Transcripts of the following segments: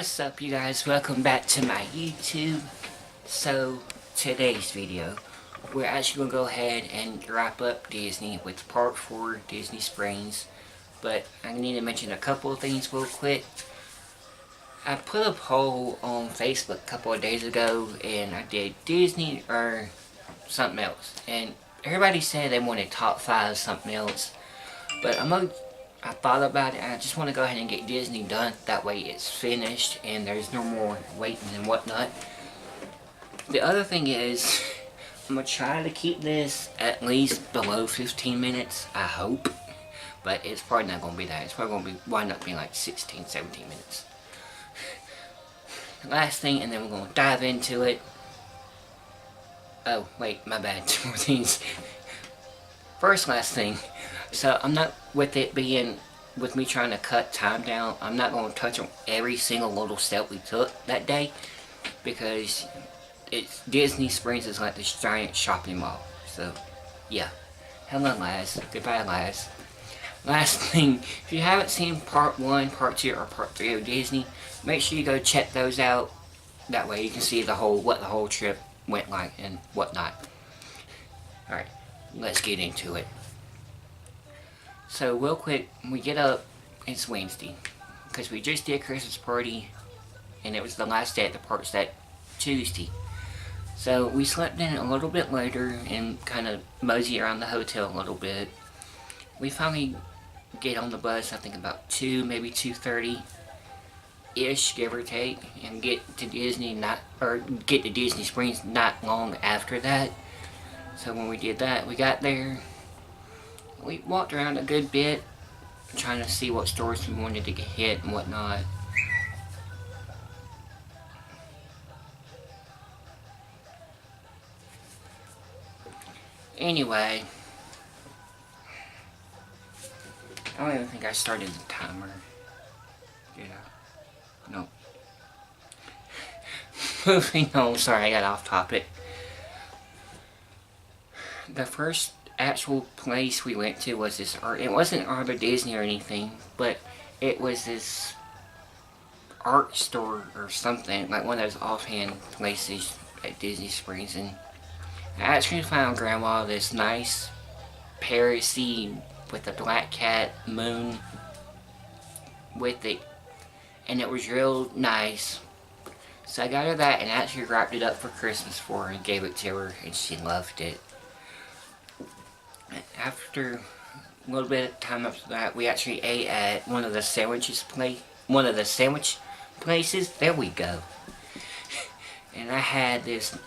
What's up, you guys? Welcome back to my YouTube. So, today's video, we're actually going to go ahead and wrap up Disney with part 4, Disney Springs. But I need to mention a couple of things real quick. I put a poll on Facebook a couple of days ago, and I did Disney or something else. And everybody said they wanted top 5 something else. But I thought about it, and I just want to go ahead and get Disney done. That way it's finished and there's no more waiting and whatnot. The other thing is, I'm going to try to keep this at least below 15 minutes, I hope. But it's probably not going to be that. It's probably going to wind up being like 16, 17 minutes. Last thing, and then we're going to dive into it. Oh, wait, my bad. 2 more things. First, last thing. So, I'm not, with me trying to cut time down, I'm not going to touch on every single little step we took that day. Because Disney Springs is like this giant shopping mall. So, yeah. Hello, lads. Goodbye, lads. Last thing, if you haven't seen part 1, part 2, or part 3 of Disney, make sure you go check those out. That way you can see what the whole trip went like and whatnot. Alright, let's get into it. So real quick, we get up, it's Wednesday, because we just did a Christmas party, and it was the last day at the parks that Tuesday. So we slept in a little bit later and kind of mosey around the hotel a little bit. We finally get on the bus, I think about 2, maybe 2:30-ish, give or take, and get to Disney Springs not long after that. So when we did that, we got there. We walked around a good bit, trying to see what stores we wanted to get hit and whatnot. Anyway, I don't even think I started the timer. Yeah. No. Moving on, sorry I got off topic. The first actual place we went to was this art. It wasn't Art of Disney or anything, but it was this art store or something, like one of those offhand places at Disney Springs. And I actually found Grandma this nice Paris-y with a black cat moon with it, and it was real nice. So I got her that and actually wrapped it up for Christmas for her and gave it to her, and she loved it. After a little bit of time after that, we actually ate at one of the sandwich places. There we go. And I had this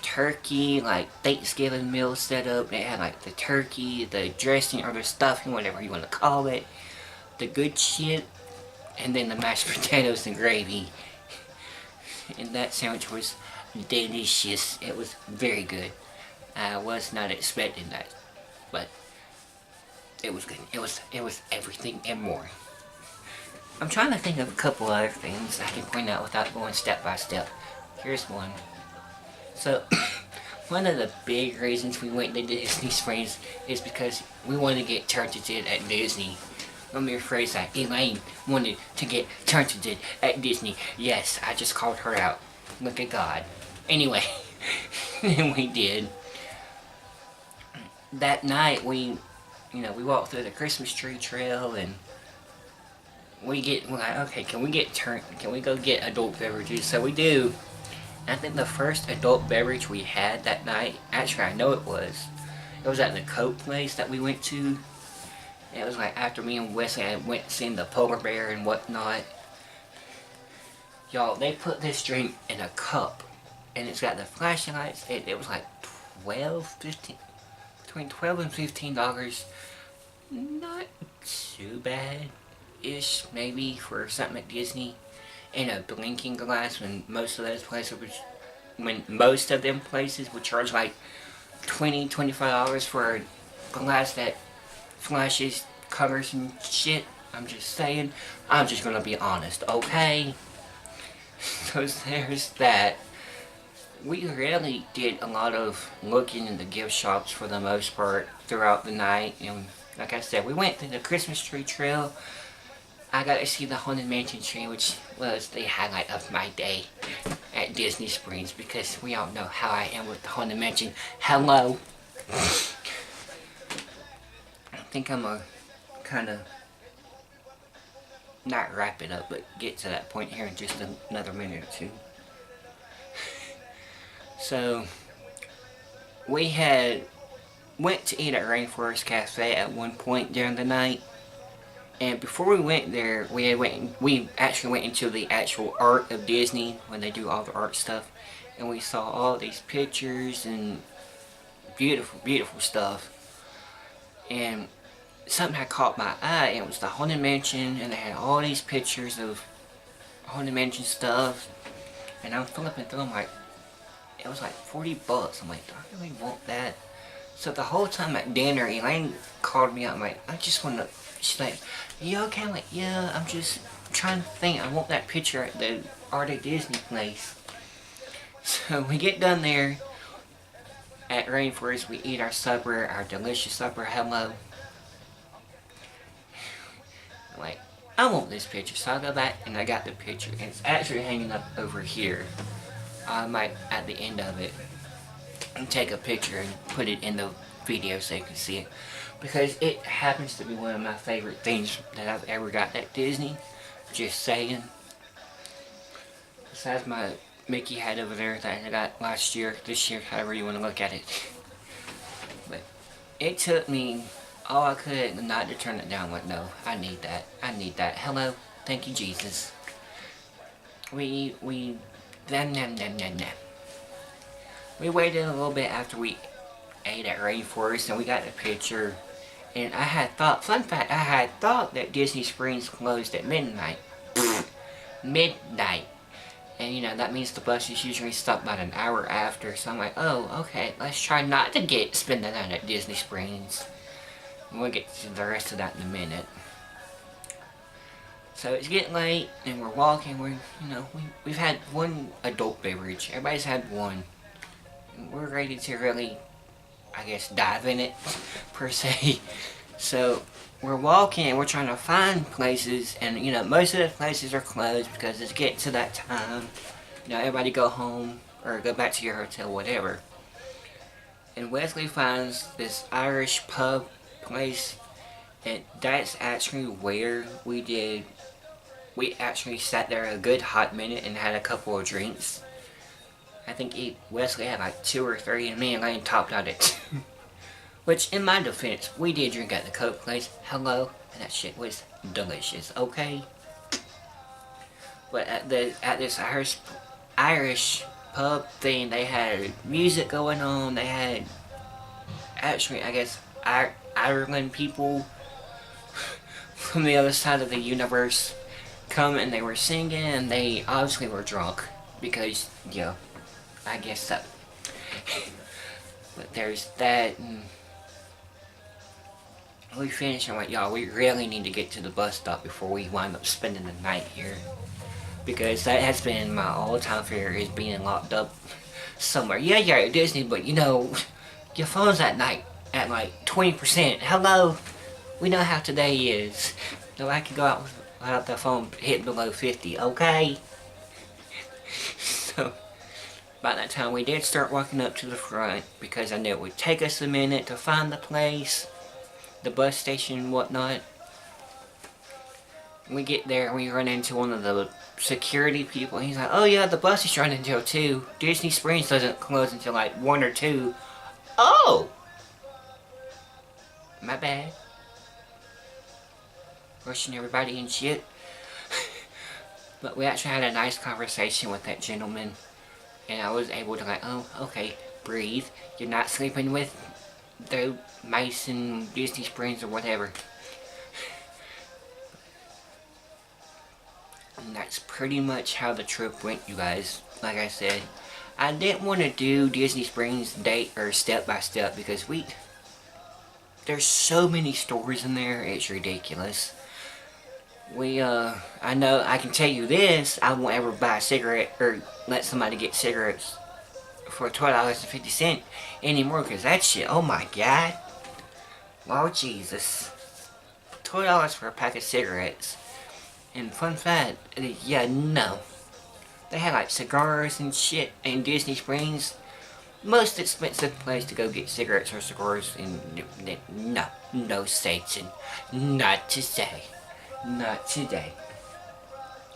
turkey, like, Thanksgiving meal set up. It had like the turkey, the dressing, or the stuffing, whatever you want to call it, the good shit, and then the mashed potatoes and gravy. And that sandwich was delicious. It was very good. I was not expecting that, but it was good. It was everything and more. I'm trying to think of a couple other things I can point out without going step by step. Here's one. So, one of the big reasons we went to Disney Springs is because we wanted to get turnitin at Disney. Let me rephrase that. Elaine wanted to get turnitin at Disney. Yes, I just called her out. Look at God. Anyway, and we did. That night, we walked through the Christmas tree trail, and we're like, okay, can we go get adult beverages? So we do. I think the first adult beverage we had that night, actually I know it was at the Coke place that we went to. It was like after me and Wesley I went seeing the polar bear and whatnot. Y'all, they put this drink in a cup, and it's got the flashing lights. It was like between $12 and $15. Not too bad-ish, maybe, for something at Disney. In a blinking glass, when most of them places would charge like $20, $25 for a glass that flashes colors and shit. I'm just saying. I'm just gonna be honest, okay? So there's that. We really did a lot of looking in the gift shops for the most part throughout the night. And like I said, we went through the Christmas tree trail. I got to see the Haunted Mansion tree, which was the highlight of my day at Disney Springs, because we all know how I am with the Haunted Mansion. Hello. I think I'm gonna kind of not wrap it up, but get to that point here in just another minute or two. So we had went to eat at Rainforest Cafe at one point during the night, and before we went there, we actually went into the actual art of Disney when they do all the art stuff, and we saw all these pictures and beautiful, beautiful stuff. And something had caught my eye, and it was the Haunted Mansion, and they had all these pictures of Haunted Mansion stuff, and I'm flipping through them like, it was like $40. I'm like, do I really want that? So the whole time at dinner, Elaine called me out. I'm like, I just want to. She's like, you okay? I'm like, yeah, I'm just trying to think. I want that picture at the Art of Disney place. So we get done there at Rainforest. We eat our supper, our delicious supper. Hello. I'm like, I want this picture. So I go back and I got the picture. And it's actually hanging up over here. I might, at the end of it, take a picture and put it in the video so you can see it, because it happens to be one of my favorite things that I've ever got at Disney. Just saying. Besides my Mickey hat over there that I got last year, this year, however you want to look at it. But it took me all I could not to turn it down. Like, no, I need that. I need that. Hello, thank you, Jesus. We waited a little bit after we ate at Rainforest, and we got the picture. And I had thought, fun fact, I had thought that Disney Springs closed at midnight. Midnight. And you know, that means the buses usually stop about an hour after. So I'm like, oh, okay, let's try not to spend the night at Disney Springs. And we'll get to the rest of that in a minute. So it's getting late, and we're walking. We've had one adult beverage. Everybody's had one. We're ready to really, I guess, dive in it, per se. So we're walking, and we're trying to find places, and you know, most of the places are closed because it's getting to that time. You know, everybody go home or go back to your hotel, whatever. And Wesley finds this Irish pub place, and that's actually where we actually sat there a good hot minute and had a couple of drinks. I think Wesley had like 2 or 3, and me and Lane topped out at 2. Which, in my defense, we did drink at the Coke place. Hello, and that shit was delicious. Okay. But at this Irish pub thing, they had music going on. They had, actually, I guess, Ireland people from the other side of the universe come, and they were singing, and they obviously were drunk because, yeah, I guess so. But there's that, and we finished, and I'm like, y'all, we really need to get to the bus stop before we wind up spending the night here, because that has been my all-time fear, is being locked up somewhere. Yeah, you're at Disney, but you know, your phone's at night at like 20%. Hello, we know how today is. Nobody can go out without their phone hitting below 50, okay? So, by that time we did start walking up to the front, because I knew it would take us a minute to find the place, the bus station and whatnot. We get there and we run into one of the security people, and he's like, oh yeah, the bus is running until 2. Disney Springs doesn't close until like 1 or 2. Oh! My bad. Rushing everybody and shit. But we actually had a nice conversation with that gentleman, and I was able to like, oh, okay, breathe. You're not sleeping with the mice in Disney Springs or whatever. And that's pretty much how the trip went, you guys. Like I said, I didn't want to do Disney Springs date or step by step, because there's so many stories in there, it's ridiculous. I know, I can tell you this, I won't ever buy a cigarette or let somebody get cigarettes for $12.50 anymore, because that shit, oh my god. Lord Jesus. $12 for a pack of cigarettes. And fun fact, yeah, no. They had like cigars and shit in Disney Springs. Most expensive place to go get cigarettes or cigars in no Satan. Not today. Not today.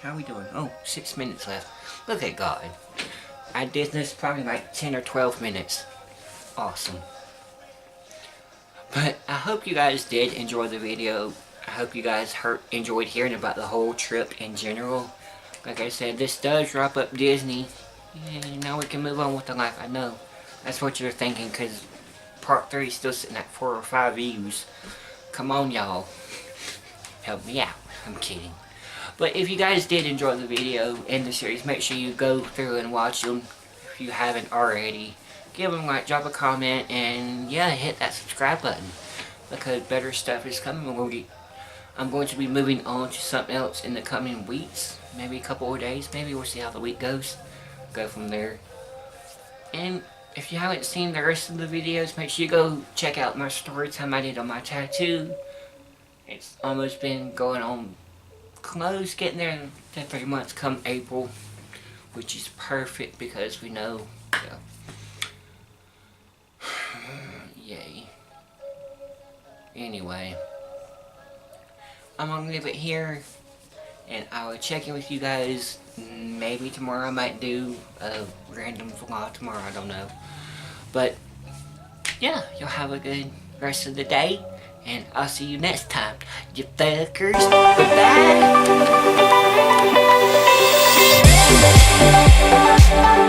How are we doing? Oh, 6 minutes left. Look at God. I did this probably like 10 or 12 minutes. Awesome. But I hope you guys did enjoy the video. I hope you guys enjoyed hearing about the whole trip in general. Like I said, this does wrap up Disney. And now we can move on with the life. I know. That's what you're thinking, because part 3 is still sitting at 4 or 5 views. Come on, y'all. Help me out. I'm kidding. But if you guys did enjoy the video and the series, make sure you go through and watch them if you haven't already. Give them a like, drop a comment, and yeah, hit that subscribe button, because better stuff is coming. I'm going to be moving on to something else in the coming weeks, maybe a couple of days, maybe we'll see how the week goes. Go from there. And if you haven't seen the rest of the videos, make sure you go check out my story time I did on my tattoo. It's almost been going on close, getting there in 3 months come April, which is perfect because we know, yay. Anyway, I'm gonna leave it here, and I will check in with you guys. Maybe tomorrow I might do a random vlog tomorrow, I don't know. But yeah, y'all have a good rest of the day, and I'll see you next time, you fuckers. Bye-bye.